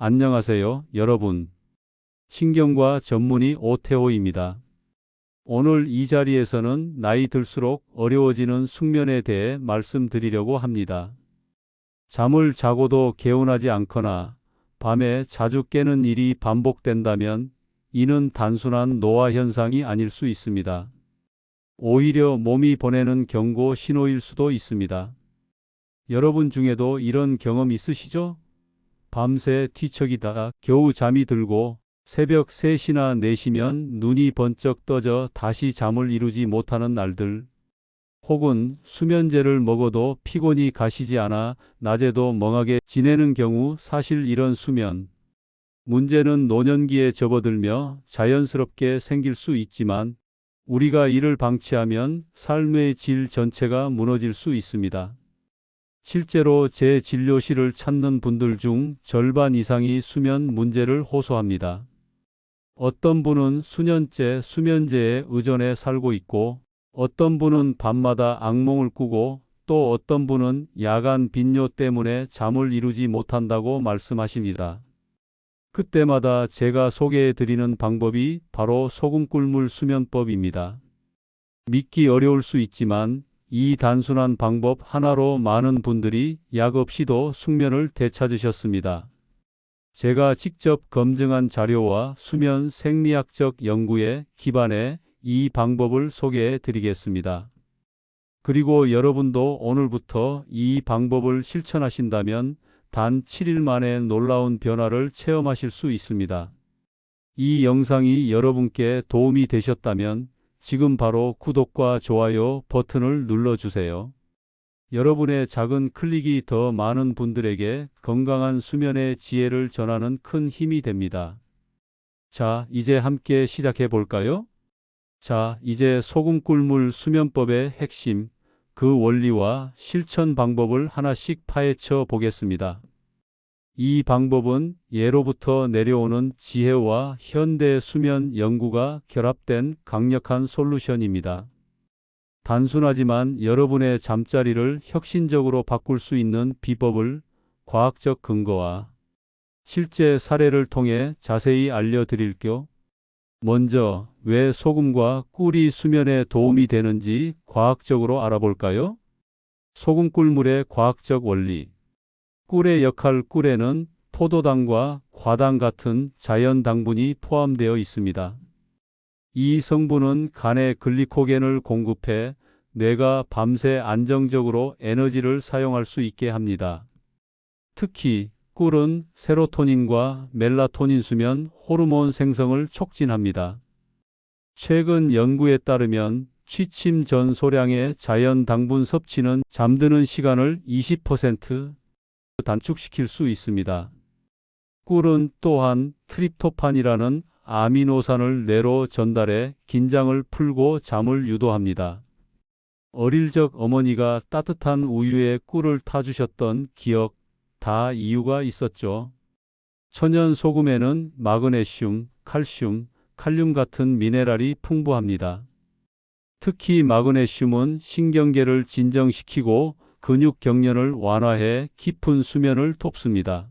안녕하세요, 여러분. 신경과 전문의 오태호입니다. 오늘 이 자리에서는 나이 들수록 어려워지는 숙면에 대해 말씀드리려고 합니다. 잠을 자고도 개운하지 않거나 밤에 자주 깨는 일이 반복된다면 이는 단순한 노화 현상이 아닐 수 있습니다. 오히려 몸이 보내는 경고 신호일 수도 있습니다. 여러분 중에도 이런 경험 있으시죠? 밤새 뒤척이다가 겨우 잠이 들고 새벽 3시나 4시면 눈이 번쩍 떠져 다시 잠을 이루지 못하는 날들. 혹은 수면제를 먹어도 피곤이 가시지 않아 낮에도 멍하게 지내는 경우. 사실 이런 수면 문제는 노년기에 접어들며 자연스럽게 생길 수 있지만 우리가 이를 방치하면 삶의 질 전체가 무너질 수 있습니다. 실제로 제 진료실을 찾는 분들 중 절반 이상이 수면 문제를 호소합니다. 어떤 분은 수년째 수면제에 의존해 살고 있고, 어떤 분은 밤마다 악몽을 꾸고, 또 어떤 분은 야간 빈뇨 때문에 잠을 이루지 못한다고 말씀하십니다. 그때마다 제가 소개해 드리는 방법이 바로 소금 꿀물 수면법입니다. 믿기 어려울 수 있지만 이 단순한 방법 하나로 많은 분들이 약 없이도 숙면을 되찾으셨습니다. 제가 직접 검증한 자료와 수면 생리학적 연구에 기반해 이 방법을 소개해 드리겠습니다. 그리고 여러분도 오늘부터 이 방법을 실천하신다면 단 7일 만에 놀라운 변화를 체험하실 수 있습니다. 이 영상이 여러분께 도움이 되셨다면 지금 바로 구독과 좋아요 버튼을 눌러주세요. 여러분의 작은 클릭이 더 많은 분들에게 건강한 수면의 지혜를 전하는 큰 힘이 됩니다. 자, 이제 함께 시작해 볼까요? 자, 이제 소금 꿀물 수면법의 핵심, 그 원리와 실천 방법을 하나씩 파헤쳐 보겠습니다. 이 방법은 예로부터 내려오는 지혜와 현대 수면 연구가 결합된 강력한 솔루션입니다. 단순하지만 여러분의 잠자리를 혁신적으로 바꿀 수 있는 비법을 과학적 근거와 실제 사례를 통해 자세히 알려드릴게요. 먼저 왜 소금과 꿀이 수면에 도움이 되는지 과학적으로 알아볼까요? 소금 꿀물의 과학적 원리. 꿀의 역할. 꿀에는 포도당과 과당 같은 자연 당분이 포함되어 있습니다. 이 성분은 간에 글리코겐을 공급해 뇌가 밤새 안정적으로 에너지를 사용할 수 있게 합니다. 특히 꿀은 세로토닌과 멜라토닌 수면 호르몬 생성을 촉진합니다. 최근 연구에 따르면 취침 전 소량의 자연 당분 섭취는 잠드는 시간을 20% 단축시킬 수 있습니다. 꿀은 또한 트립토판이라는 아미노산을 뇌로 전달해 긴장을 풀고 잠을 유도합니다. 어릴 적 어머니가 따뜻한 우유에 꿀을 타주셨던 기억, 다 이유가 있었죠. 천연 소금에는 마그네슘, 칼슘, 칼륨 같은 미네랄이 풍부합니다. 특히 마그네슘은 신경계를 진정시키고 근육 경련을 완화해 깊은 수면을 돕습니다.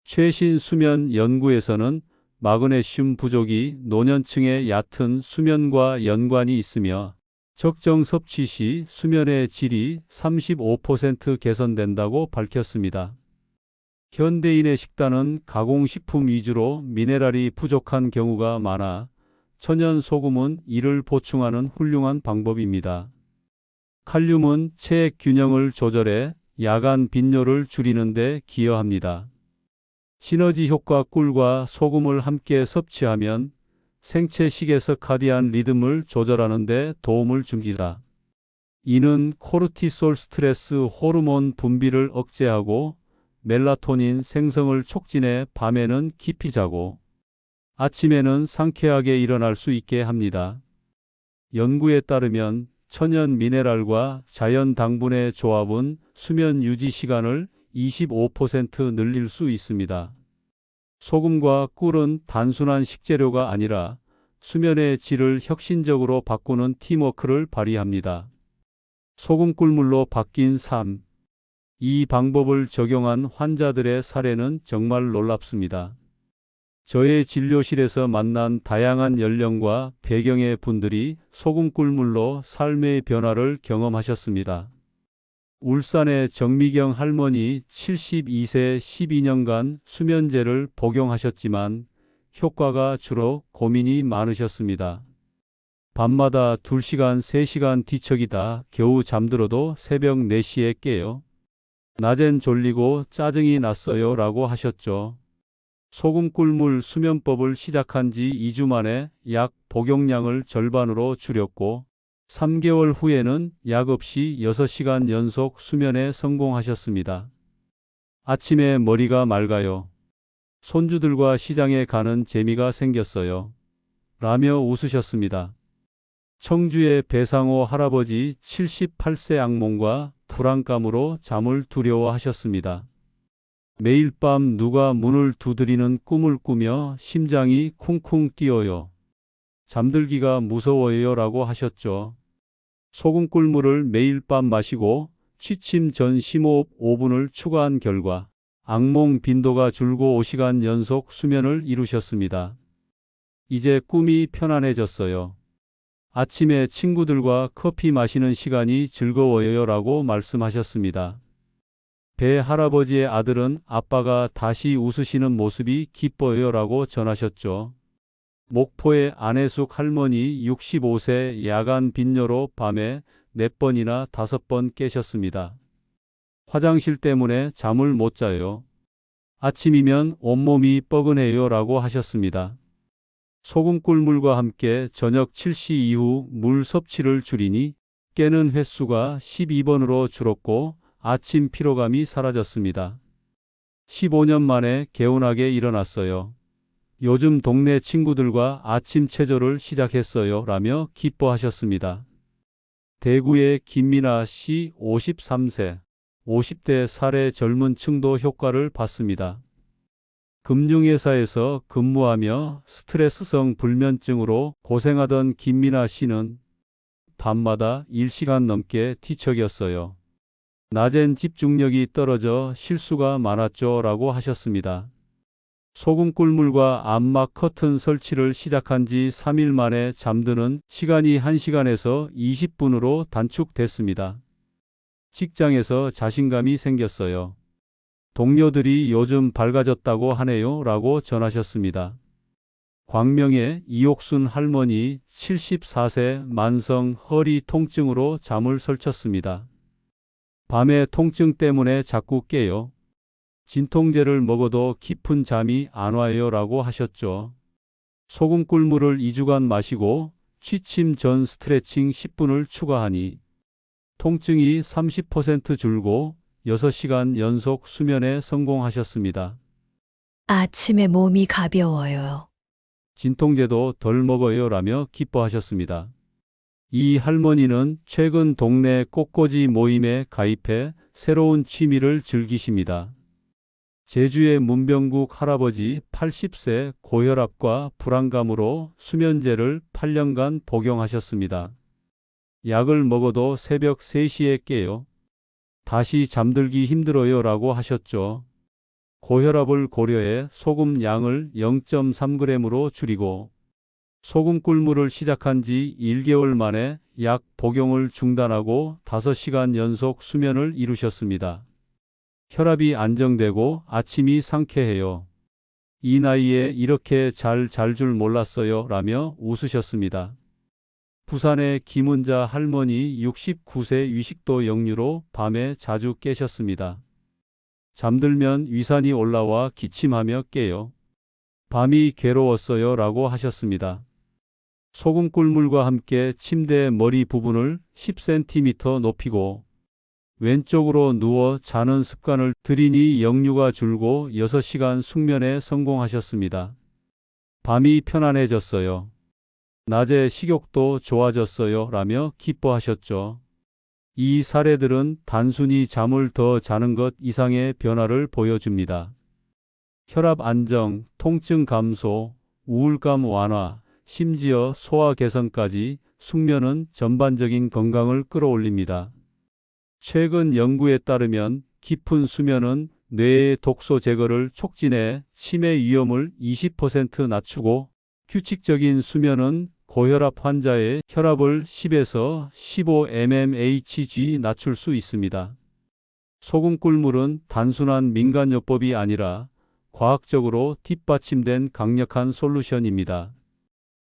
최신 수면 연구에서는 마그네슘 부족이 노년층의 얕은 수면과 연관이 있으며 적정 섭취 시 수면의 질이 35% 개선된다고 밝혔습니다. 현대인의 식단은 가공식품 위주로 미네랄이 부족한 경우가 많아 천연 소금은 이를 보충하는 훌륭한 방법입니다. 칼륨은 체액 균형을 조절해 야간 빈뇨를 줄이는 데 기여합니다. 시너지 효과. 꿀과 소금을 함께 섭취하면 생체 식이서카디안 리듬을 조절하는 데 도움을 줍니다. 이는 코르티솔 스트레스 호르몬 분비를 억제하고 멜라토닌 생성을 촉진해 밤에는 깊이 자고 아침에는 상쾌하게 일어날 수 있게 합니다. 연구에 따르면 천연 미네랄과 자연 당분의 조합은 수면 유지 시간을 25% 늘릴 수 있습니다. 소금과 꿀은 단순한 식재료가 아니라 수면의 질을 혁신적으로 바꾸는 팀워크를 발휘합니다. 소금 꿀물로 바뀐 삶. 이 방법을 적용한 환자들의 사례는 정말 놀랍습니다. 저의 진료실에서 만난 다양한 연령과 배경의 분들이 소금 꿀물로 삶의 변화를 경험하셨습니다. 울산의 정미경 할머니 72세 12년간 수면제를 복용하셨지만 효과가 줄어 고민이 많으셨습니다. 밤마다 2시간, 3시간 뒤척이다 겨우 잠들어도 새벽 4시에 깨요. 낮엔 졸리고 짜증이 났어요 라고 하셨죠. 소금 꿀물 수면법을 시작한 지 2주 만에 약 복용량을 절반으로 줄였고 3개월 후에는 약 없이 6시간 연속 수면에 성공하셨습니다. 아침에 머리가 맑아요. 손주들과 시장에 가는 재미가 생겼어요. 라며 웃으셨습니다. 청주의 배상호 할아버지 78세 악몽과 불안감으로 잠을 두려워하셨습니다. 매일 밤 누가 문을 두드리는 꿈을 꾸며 심장이 쿵쿵 뛰어요. 잠들기가 무서워요 라고 하셨죠. 소금 꿀물을 매일 밤 마시고 취침 전 심호흡 5분을 추가한 결과 악몽 빈도가 줄고 5시간 연속 수면을 이루셨습니다. 이제 꿈이 편안해졌어요. 아침에 친구들과 커피 마시는 시간이 즐거워요 라고 말씀하셨습니다. 배 할아버지의 아들은 아빠가 다시 웃으시는 모습이 기뻐요 라고 전하셨죠. 목포의 안혜숙 할머니 65세 야간 빈뇨로 밤에 4번이나 5번 깨셨습니다. 화장실 때문에 잠을 못 자요. 아침이면 온몸이 뻐근해요 라고 하셨습니다. 소금 꿀물과 함께 저녁 7시 이후 물 섭취를 줄이니 깨는 횟수가 12번으로 줄었고 아침 피로감이 사라졌습니다. 15년 만에 개운하게 일어났어요. 요즘 동네 친구들과 아침 체조를 시작했어요 라며 기뻐하셨습니다. 대구의 김민아 씨 53세, 50대 사례 젊은 층도 효과를 봤습니다. 금융회사에서 근무하며 스트레스성 불면증으로 고생하던 김민아 씨는 밤마다 1시간 넘게 뒤척였어요. 낮엔 집중력이 떨어져 실수가 많았죠 라고 하셨습니다. 소금 꿀물과 암막 커튼 설치를 시작한 지 3일 만에 잠드는 시간이 1시간에서 20분으로 단축됐습니다. 직장에서 자신감이 생겼어요. 동료들이 요즘 밝아졌다고 하네요 라고 전하셨습니다. 광명의 이옥순 할머니 74세 만성 허리 통증으로 잠을 설쳤습니다. 밤에 통증 때문에 자꾸 깨요. 진통제를 먹어도 깊은 잠이 안 와요 라고 하셨죠. 소금 꿀물을 2주간 마시고 취침 전 스트레칭 10분을 추가하니 통증이 30% 줄고 6시간 연속 수면에 성공하셨습니다. 아침에 몸이 가벼워요. 진통제도 덜 먹어요 라며 기뻐하셨습니다. 이 할머니는 최근 동네 꽃꽂이 모임에 가입해 새로운 취미를 즐기십니다. 제주의 문병국 할아버지 80세 고혈압과 불안감으로 수면제를 8년간 복용하셨습니다. 약을 먹어도 새벽 3시에 깨요. 다시 잠들기 힘들어요 라고 하셨죠. 고혈압을 고려해 소금 양을 0.3g으로 줄이고 소금 꿀물을 시작한 지 1개월 만에 약 복용을 중단하고 5시간 연속 수면을 이루셨습니다. 혈압이 안정되고 아침이 상쾌해요. 이 나이에 이렇게 잘 줄 몰랐어요 라며 웃으셨습니다. 부산의 김은자 할머니 69세 위식도 역류로 밤에 자주 깨셨습니다. 잠들면 위산이 올라와 기침하며 깨요. 밤이 괴로웠어요 라고 하셨습니다. 소금 꿀물과 함께 침대 머리 부분을 10cm 높이고 왼쪽으로 누워 자는 습관을 들이니 역류가 줄고 6시간 숙면에 성공하셨습니다. 밤이 편안해졌어요. 낮에 식욕도 좋아졌어요 라며 기뻐하셨죠. 이 사례들은 단순히 잠을 더 자는 것 이상의 변화를 보여줍니다. 혈압 안정, 통증 감소, 우울감 완화, 심지어 소화 개선까지 숙면은 전반적인 건강을 끌어올립니다. 최근 연구에 따르면 깊은 수면은 뇌의 독소 제거를 촉진해 치매 위험을 20% 낮추고, 규칙적인 수면은 고혈압 환자의 혈압을 10에서 15 mmHg 낮출 수 있습니다. 소금 꿀물은 단순한 민간요법이 아니라 과학적으로 뒷받침된 강력한 솔루션입니다.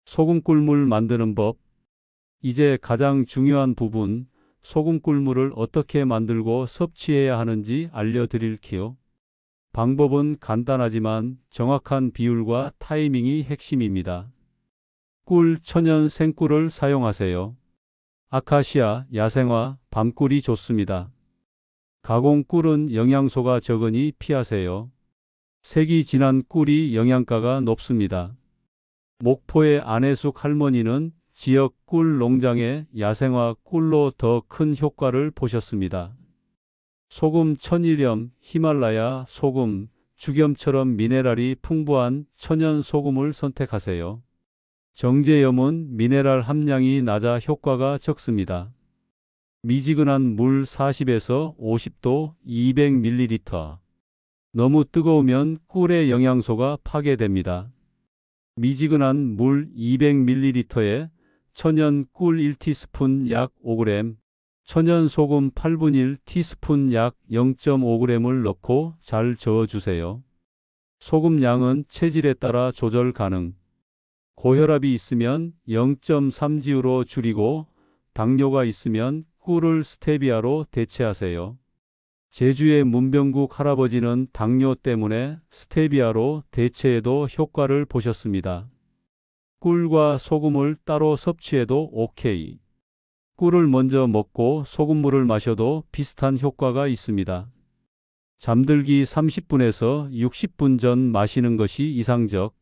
소금 꿀물 만드는 법. 이제 가장 중요한 부분, 소금 꿀물을 어떻게 만들고 섭취해야 하는지 알려드릴게요. 방법은 간단하지만 정확한 비율과 타이밍이 핵심입니다. 꿀, 천연 생꿀을 사용하세요. 아카시아, 야생화, 밤꿀이 좋습니다. 가공 꿀은 영양소가 적으니 피하세요. 색이 진한 꿀이 영양가가 높습니다. 목포의 안혜숙 할머니는 지역 꿀 농장의 야생화 꿀로 더 큰 효과를 보셨습니다. 소금 천일염, 히말라야 소금, 죽염처럼 미네랄이 풍부한 천연 소금을 선택하세요. 정제염은 미네랄 함량이 낮아 효과가 적습니다. 미지근한 물 40에서 50도 200ml. 너무 뜨거우면 꿀의 영양소가 파괴됩니다. 미지근한 물 200ml에 천연 꿀 1티스푼 약 5g, 천연 소금 8분의 1티스푼 약 0.5g을 넣고 잘 저어주세요. 소금 양은 체질에 따라 조절 가능. 고혈압이 있으면 0.3g로 줄이고, 당뇨가 있으면 꿀을 스테비아로 대체하세요. 제주의 문병국 할아버지는 당뇨 때문에 스테비아로 대체해도 효과를 보셨습니다. 꿀과 소금을 따로 섭취해도 오케이. 꿀을 먼저 먹고 소금물을 마셔도 비슷한 효과가 있습니다. 잠들기 30분에서 60분 전 마시는 것이 이상적.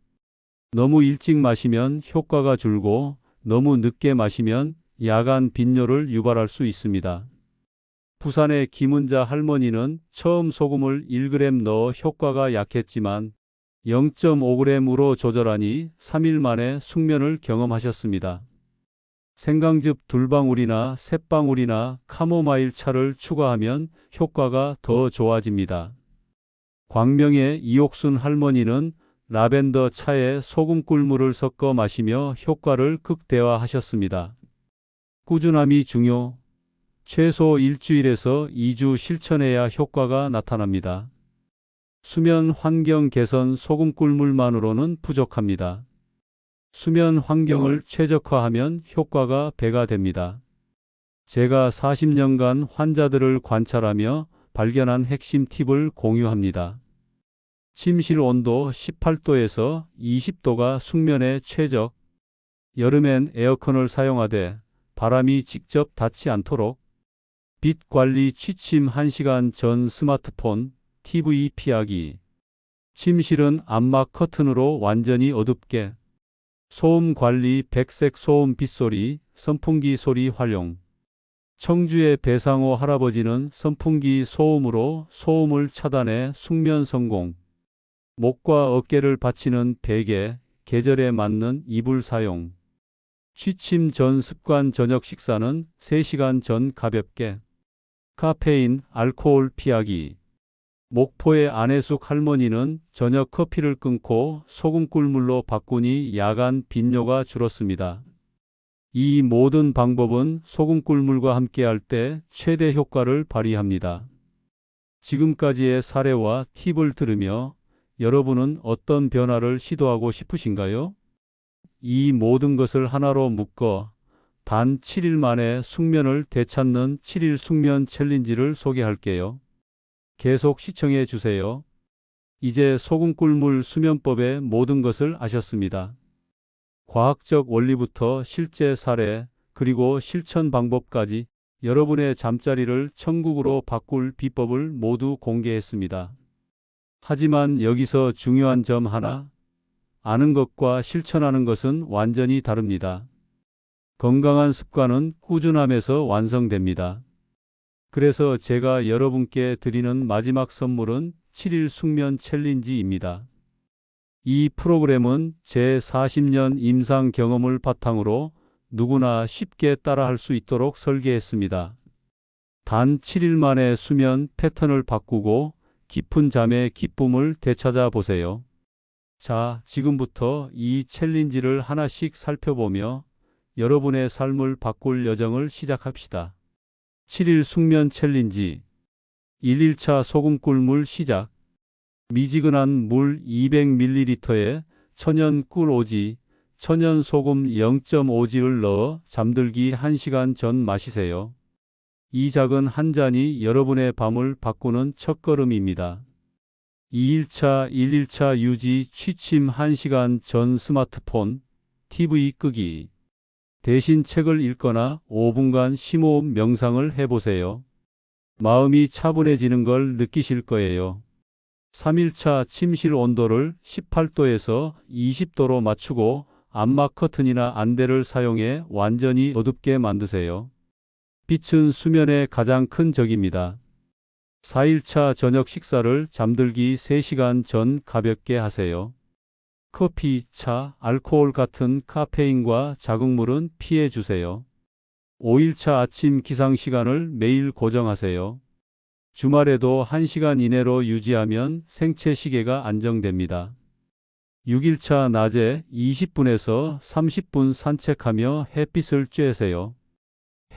너무 일찍 마시면 효과가 줄고, 너무 늦게 마시면 야간 빈뇨를 유발할 수 있습니다. 부산의 김은자 할머니는 처음 소금을 1g 넣어 효과가 약했지만 0.5g으로 조절하니 3일 만에 숙면을 경험하셨습니다. 생강즙 2방울이나 3방울이나 카모마일 차를 추가하면 효과가 더 좋아집니다. 광명의 이옥순 할머니는 라벤더 차에 소금 꿀물을 섞어 마시며 효과를 극대화하셨습니다. 꾸준함이 중요. 최소 일주일에서 2주 실천해야 효과가 나타납니다. 수면 환경 개선 소금 꿀물만으로는 부족합니다. 수면 환경을 최적화하면 효과가 배가 됩니다. 제가 40년간 환자들을 관찰하며 발견한 핵심 팁을 공유합니다. 침실 온도 18도에서 20도가 숙면에 최적. 여름엔 에어컨을 사용하되 바람이 직접 닿지 않도록. 빛 관리 취침 1시간 전 스마트폰, TV 피하기. 침실은 암막 커튼으로 완전히 어둡게. 소음 관리 백색 소음 빗소리, 선풍기 소리 활용. 청주의 배상호 할아버지는 선풍기 소음으로 소음을 차단해 숙면 성공. 목과 어깨를 받치는 베개, 계절에 맞는 이불 사용. 취침 전 습관 저녁 식사는 3시간 전 가볍게. 카페인, 알코올 피하기. 목포의 안혜숙 할머니는 저녁 커피를 끊고 소금 꿀물로 바꾸니 야간 빈뇨가 줄었습니다. 이 모든 방법은 소금 꿀물과 함께할 때 최대 효과를 발휘합니다. 지금까지의 사례와 팁을 들으며 여러분은 어떤 변화를 시도하고 싶으신가요? 이 모든 것을 하나로 묶어 단 7일 만에 숙면을 되찾는 7일 숙면 챌린지를 소개할게요. 계속 시청해 주세요. 이제 소금 꿀물 수면법의 모든 것을 아셨습니다. 과학적 원리부터 실제 사례, 그리고 실천 방법까지 여러분의 잠자리를 천국으로 바꿀 비법을 모두 공개했습니다. 하지만 여기서 중요한 점 하나, 아는 것과 실천하는 것은 완전히 다릅니다. 건강한 습관은 꾸준함에서 완성됩니다. 그래서 제가 여러분께 드리는 마지막 선물은 7일 숙면 챌린지입니다. 이 프로그램은 제 40년 임상 경험을 바탕으로 누구나 쉽게 따라할 수 있도록 설계했습니다. 단 7일 만에 수면 패턴을 바꾸고 깊은 잠의 기쁨을 되찾아 보세요. 자, 지금부터 이 챌린지를 하나씩 살펴보며 여러분의 삶을 바꿀 여정을 시작합시다. 7일 숙면 챌린지. 1일차 소금 꿀물 시작. 미지근한 물 200ml에 천연 꿀오지, 천연 소금 0.5지를 넣어 잠들기 1시간 전 마시세요. 이 작은 한 잔이 여러분의 밤을 바꾸는 첫걸음입니다. 2일차 1일차 유지 취침 1시간 전 스마트폰, TV 끄기. 대신 책을 읽거나 5분간 심호흡 명상을 해보세요. 마음이 차분해지는 걸 느끼실 거예요. 3일차 침실 온도를 18도에서 20도로 맞추고 암막 커튼이나 안대를 사용해 완전히 어둡게 만드세요. 빛은 수면의 가장 큰 적입니다. 4일차 저녁 식사를 잠들기 3시간 전 가볍게 하세요. 커피, 차, 알코올 같은 카페인과 자극물은 피해 주세요. 5일차 아침 기상 시간을 매일 고정하세요. 주말에도 1시간 이내로 유지하면 생체 시계가 안정됩니다. 6일차 낮에 20분에서 30분 산책하며 햇빛을 쬐세요.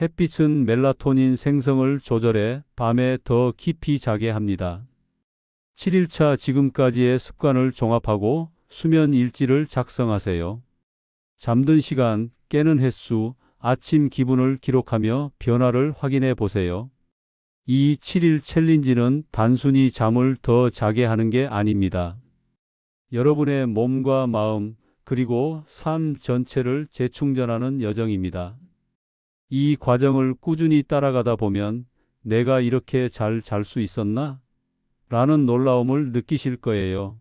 햇빛은 멜라토닌 생성을 조절해 밤에 더 깊이 자게 합니다. 7일차 지금까지의 습관을 종합하고 수면 일지를 작성하세요. 잠든 시간, 깨는 횟수, 아침 기분을 기록하며 변화를 확인해 보세요. 이 7일 챌린지는 단순히 잠을 더 자게 하는 게 아닙니다. 여러분의 몸과 마음, 그리고 삶 전체를 재충전하는 여정입니다. 이 과정을 꾸준히 따라가다 보면 내가 이렇게 잘 잘 수 있었나? 라는 놀라움을 느끼실 거예요.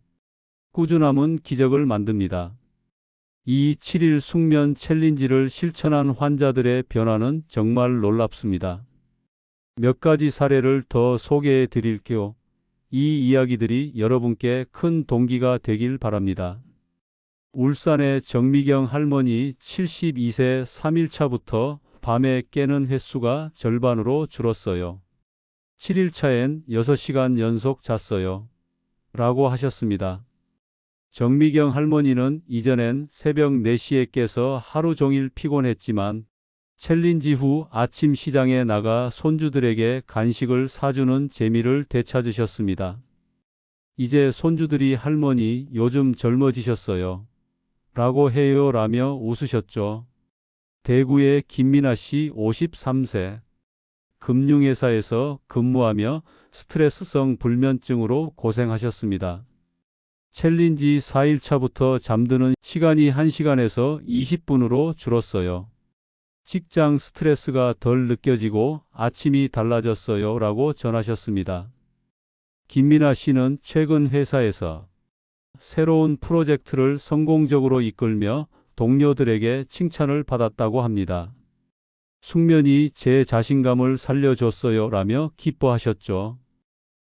꾸준함은 기적을 만듭니다. 이 7일 숙면 챌린지를 실천한 환자들의 변화는 정말 놀랍습니다. 몇 가지 사례를 더 소개해 드릴게요. 이 이야기들이 여러분께 큰 동기가 되길 바랍니다. 울산의 정미경 할머니 72세 3일차부터 밤에 깨는 횟수가 절반으로 줄었어요. 7일차엔 6시간 연속 잤어요. 라고 하셨습니다. 정미경 할머니는 이전엔 새벽 4시에 깨서 하루 종일 피곤했지만 챌린지 후 아침 시장에 나가 손주들에게 간식을 사주는 재미를 되찾으셨습니다. 이제 손주들이 할머니 요즘 젊어지셨어요. 라고 해요 라며 웃으셨죠. 대구의 김민아 씨 53세. 금융회사에서 근무하며 스트레스성 불면증으로 고생하셨습니다. 챌린지 4일차부터 잠드는 시간이 1시간에서 20분으로 줄었어요. 직장 스트레스가 덜 느껴지고 아침이 달라졌어요 라고 전하셨습니다. 김민아 씨는 최근 회사에서 새로운 프로젝트를 성공적으로 이끌며 동료들에게 칭찬을 받았다고 합니다. 숙면이 제 자신감을 살려줬어요 라며 기뻐하셨죠.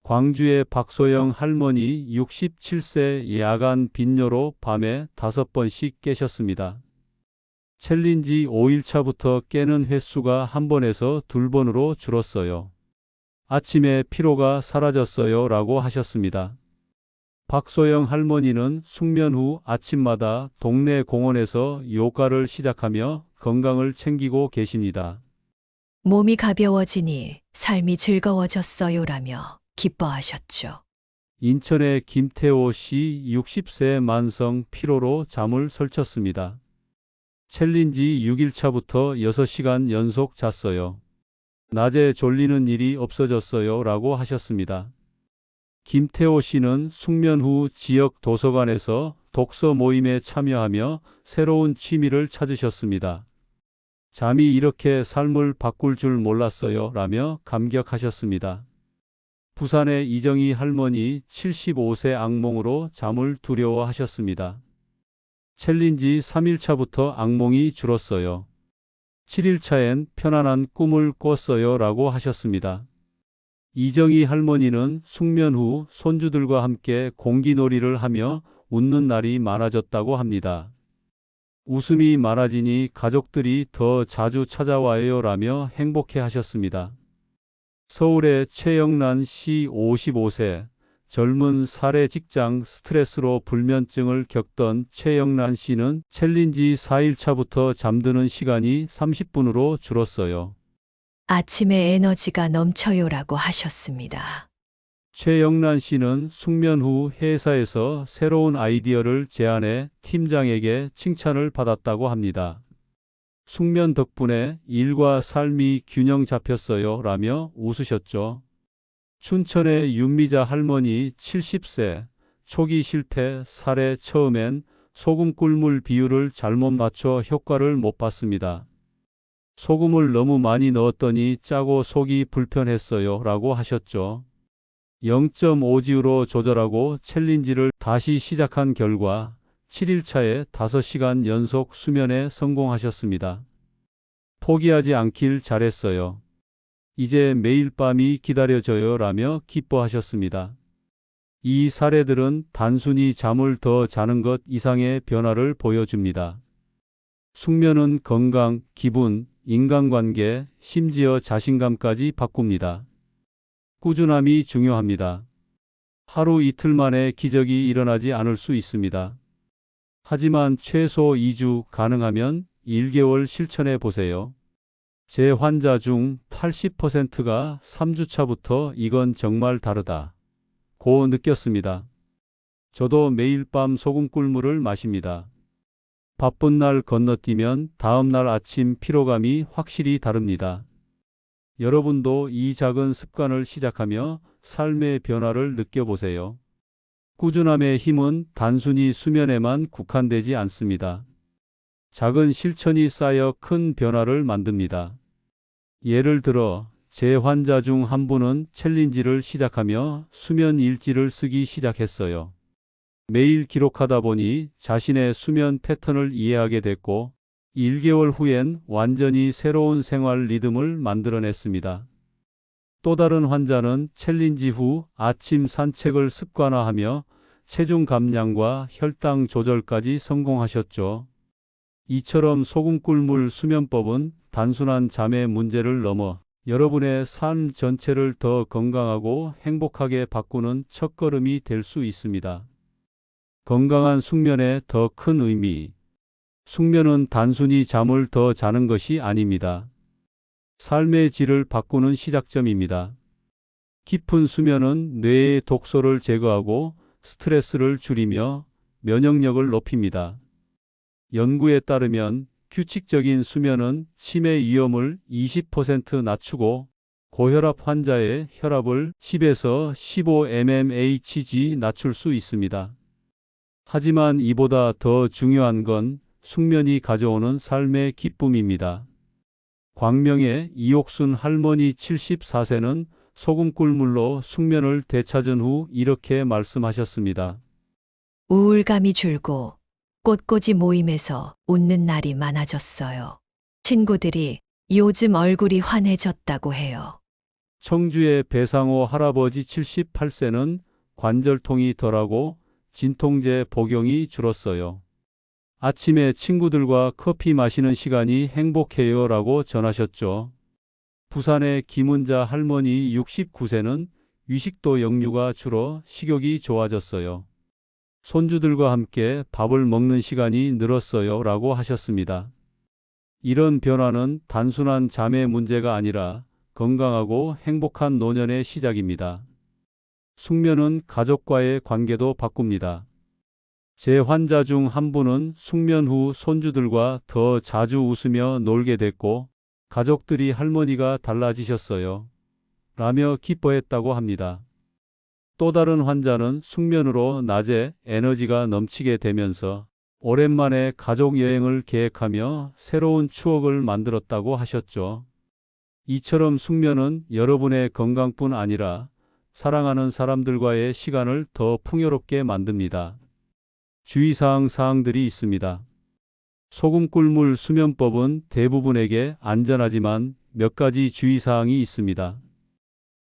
광주의 박소영 할머니 67세 야간 빈뇨로 밤에 5번씩 깨셨습니다. 챌린지 5일차부터 깨는 횟수가 1번에서 2번으로 줄었어요. 아침에 피로가 사라졌어요 라고 하셨습니다. 박소영 할머니는 숙면 후 아침마다 동네 공원에서 요가를 시작하며 건강을 챙기고 계십니다. 몸이 가벼워지니 삶이 즐거워졌어요라며 기뻐하셨죠. 인천의 김태호 씨 60세 만성 피로로 잠을 설쳤습니다. 챌린지 6일차부터 6시간 연속 잤어요. 낮에 졸리는 일이 없어졌어요 라고 하셨습니다. 김태호 씨는 숙면 후 지역 도서관에서 독서 모임에 참여하며 새로운 취미를 찾으셨습니다. 잠이 이렇게 삶을 바꿀 줄 몰랐어요 라며 감격하셨습니다. 부산의 이정희 할머니 75세 악몽으로 잠을 두려워하셨습니다. 챌린지 3일차부터 악몽이 줄었어요. 7일차엔 편안한 꿈을 꿨어요 라고 하셨습니다. 이정희 할머니는 숙면 후 손주들과 함께 공기놀이를 하며 웃는 날이 많아졌다고 합니다. 웃음이 많아지니 가족들이 더 자주 찾아와요 라며 행복해 하셨습니다. 서울의 최영란 씨 55세, 젊은 사례 직장 스트레스로 불면증을 겪던 최영란 씨는 챌린지 4일차부터 잠드는 시간이 30분으로 줄었어요. 아침에 에너지가 넘쳐요라고 하셨습니다. 최영란 씨는 숙면 후 회사에서 새로운 아이디어를 제안해 팀장에게 칭찬을 받았다고 합니다. 숙면 덕분에 일과 삶이 균형 잡혔어요 라며 웃으셨죠. 춘천의 윤미자 할머니 70세, 초기 실패 사례 처음엔 소금 꿀물 비율을 잘못 맞춰 효과를 못 봤습니다. 소금을 너무 많이 넣었더니 짜고 속이 불편했어요 라고 하셨죠. 0.5지우로 조절하고 챌린지를 다시 시작한 결과 7일차에 5시간 연속 수면에 성공하셨습니다. 포기하지 않길 잘했어요. 이제 매일 밤이 기다려져요 라며 기뻐하셨습니다. 이 사례들은 단순히 잠을 더 자는 것 이상의 변화를 보여줍니다. 숙면은 건강, 기분, 인간관계, 심지어 자신감까지 바꿉니다. 꾸준함이 중요합니다. 하루 이틀 만에 기적이 일어나지 않을 수 있습니다. 하지만 최소 2주, 가능하면 1개월 실천해 보세요. 제 환자 중 80%가 3주차부터 이건 정말 다르다 고 느꼈습니다. 저도 매일 밤 소금 꿀물을 마십니다. 바쁜 날 건너뛰면 다음 날 아침 피로감이 확실히 다릅니다. 여러분도 이 작은 습관을 시작하며 삶의 변화를 느껴보세요. 꾸준함의 힘은 단순히 수면에만 국한되지 않습니다. 작은 실천이 쌓여 큰 변화를 만듭니다. 예를 들어 제 환자 중 한 분은 챌린지를 시작하며 수면 일지를 쓰기 시작했어요. 매일 기록하다 보니 자신의 수면 패턴을 이해하게 됐고 1개월 후엔 완전히 새로운 생활 리듬을 만들어냈습니다. 또 다른 환자는 챌린지 후 아침 산책을 습관화하며 체중 감량과 혈당 조절까지 성공하셨죠. 이처럼 소금 꿀물 수면법은 단순한 잠의 문제를 넘어 여러분의 삶 전체를 더 건강하고 행복하게 바꾸는 첫걸음이 될 수 있습니다. 건강한 숙면의 더 큰 의미. 숙면은 단순히 잠을 더 자는 것이 아닙니다. 삶의 질을 바꾸는 시작점입니다. 깊은 수면은 뇌의 독소를 제거하고 스트레스를 줄이며 면역력을 높입니다. 연구에 따르면 규칙적인 수면은 치매 위험을 20% 낮추고 고혈압 환자의 혈압을 10에서 15 mmHg 낮출 수 있습니다. 하지만 이보다 더 중요한 건 숙면이 가져오는 삶의 기쁨입니다. 광명의 이옥순 할머니 74세는 소금 꿀물로 숙면을 되찾은 후 이렇게 말씀하셨습니다. 우울감이 줄고 꽃꽂이 모임에서 웃는 날이 많아졌어요. 친구들이 요즘 얼굴이 환해졌다고 해요. 청주의 배상호 할아버지 78세는 관절통이 덜하고 진통제 복용이 줄었어요. 아침에 친구들과 커피 마시는 시간이 행복해요 라고 전하셨죠. 부산의 김은자 할머니 69세는 위식도 역류가 줄어 식욕이 좋아졌어요. 손주들과 함께 밥을 먹는 시간이 늘었어요 라고 하셨습니다. 이런 변화는 단순한 잠의 문제가 아니라 건강하고 행복한 노년의 시작입니다. 숙면은 가족과의 관계도 바꿉니다. 제 환자 중 한 분은 숙면 후 손주들과 더 자주 웃으며 놀게 됐고 가족들이 할머니가 달라지셨어요 라며 기뻐했다고 합니다. 또 다른 환자는 숙면으로 낮에 에너지가 넘치게 되면서 오랜만에 가족 여행을 계획하며 새로운 추억을 만들었다고 하셨죠. 이처럼 숙면은 여러분의 건강뿐 아니라 사랑하는 사람들과의 시간을 더 풍요롭게 만듭니다. 사항들이 있습니다. 소금 꿀물 수면법은 대부분에게 안전하지만 몇 가지 주의사항이 있습니다.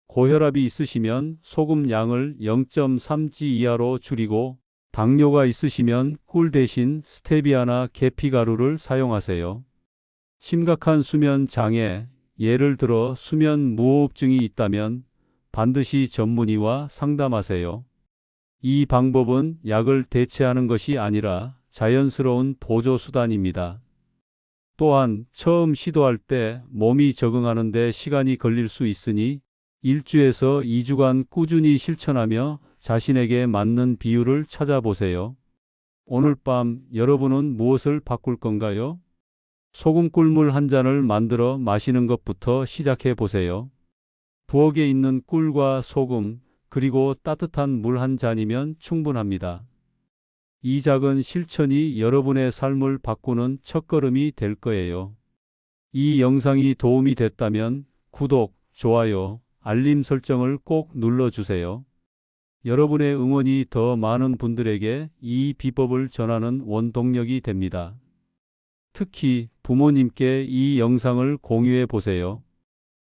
고혈압이 있으시면 소금 양을 0.3g 이하로 줄이고 당뇨가 있으시면 꿀 대신 스테비아나 계피가루를 사용하세요. 심각한 수면 장애, 예를 들어 수면 무호흡증이 있다면 반드시 전문의와 상담하세요. 이 방법은 약을 대체하는 것이 아니라 자연스러운 보조 수단입니다. 또한 처음 시도할 때 몸이 적응하는 데 시간이 걸릴 수 있으니 1주에서 2주간 꾸준히 실천하며 자신에게 맞는 비율을 찾아보세요. 오늘 밤 여러분은 무엇을 바꿀 건가요? 소금 꿀물 한 잔을 만들어 마시는 것부터 시작해 보세요. 부엌에 있는 꿀과 소금, 그리고 따뜻한 물 한 잔이면 충분합니다. 이 작은 실천이 여러분의 삶을 바꾸는 첫걸음이 될 거예요. 이 영상이 도움이 됐다면 구독, 좋아요, 알림 설정을 꼭 눌러주세요. 여러분의 응원이 더 많은 분들에게 이 비법을 전하는 원동력이 됩니다. 특히 부모님께 이 영상을 공유해 보세요.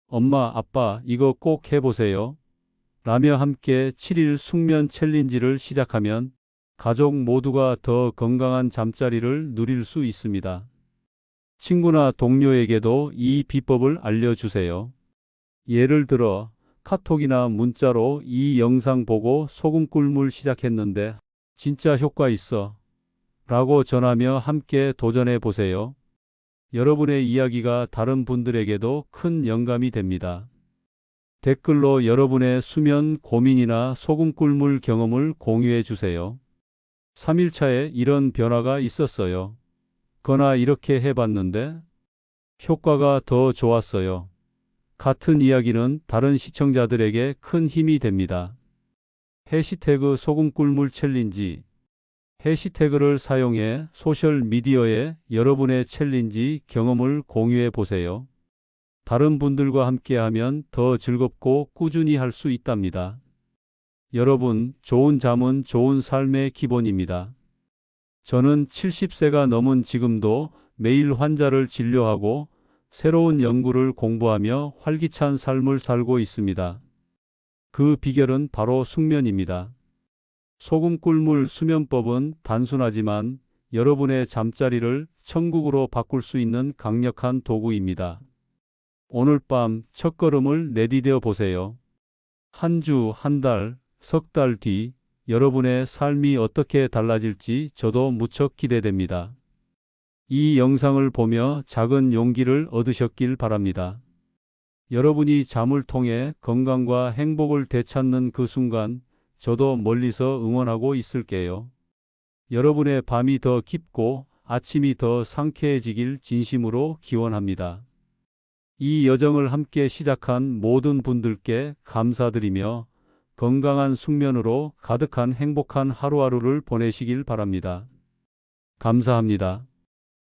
엄마, 아빠, 이거 꼭 해보세요. 라며 함께 7일 숙면 챌린지를 시작하면 가족 모두가 더 건강한 잠자리를 누릴 수 있습니다. 친구나 동료에게도 이 비법을 알려주세요. 예를 들어 카톡이나 문자로 이 영상 보고 소금 꿀물 시작했는데 진짜 효과 있어 라고 전하며 함께 도전해 보세요. 여러분의 이야기가 다른 분들에게도 큰 영감이 됩니다. 댓글로 여러분의 수면 고민이나 소금 꿀물 경험을 공유해 주세요. 3일차에 이런 변화가 있었어요. 거나 이렇게 해봤는데 효과가 더 좋았어요. 같은 이야기는 다른 시청자들에게 큰 힘이 됩니다. 해시태그 소금 꿀물 챌린지. 해시태그를 사용해 소셜미디어에 여러분의 챌린지 경험을 공유해 보세요. 다른 분들과 함께하면 더 즐겁고 꾸준히 할 수 있답니다. 여러분, 좋은 잠은 좋은 삶의 기본입니다. 저는 70세가 넘은 지금도 매일 환자를 진료하고 새로운 연구를 공부하며 활기찬 삶을 살고 있습니다. 그 비결은 바로 숙면입니다. 소금 꿀물 수면법은 단순하지만 여러분의 잠자리를 천국으로 바꿀 수 있는 강력한 도구입니다. 오늘 밤 첫걸음을 내디뎌 보세요. 한 주, 한 달, 석 달 뒤 여러분의 삶이 어떻게 달라질지 저도 무척 기대됩니다. 이 영상을 보며 작은 용기를 얻으셨길 바랍니다. 여러분이 잠을 통해 건강과 행복을 되찾는 그 순간 저도 멀리서 응원하고 있을게요. 여러분의 밤이 더 깊고 아침이 더 상쾌해지길 진심으로 기원합니다. 이 여정을 함께 시작한 모든 분들께 감사드리며 건강한 숙면으로 가득한 행복한 하루하루를 보내시길 바랍니다. 감사합니다.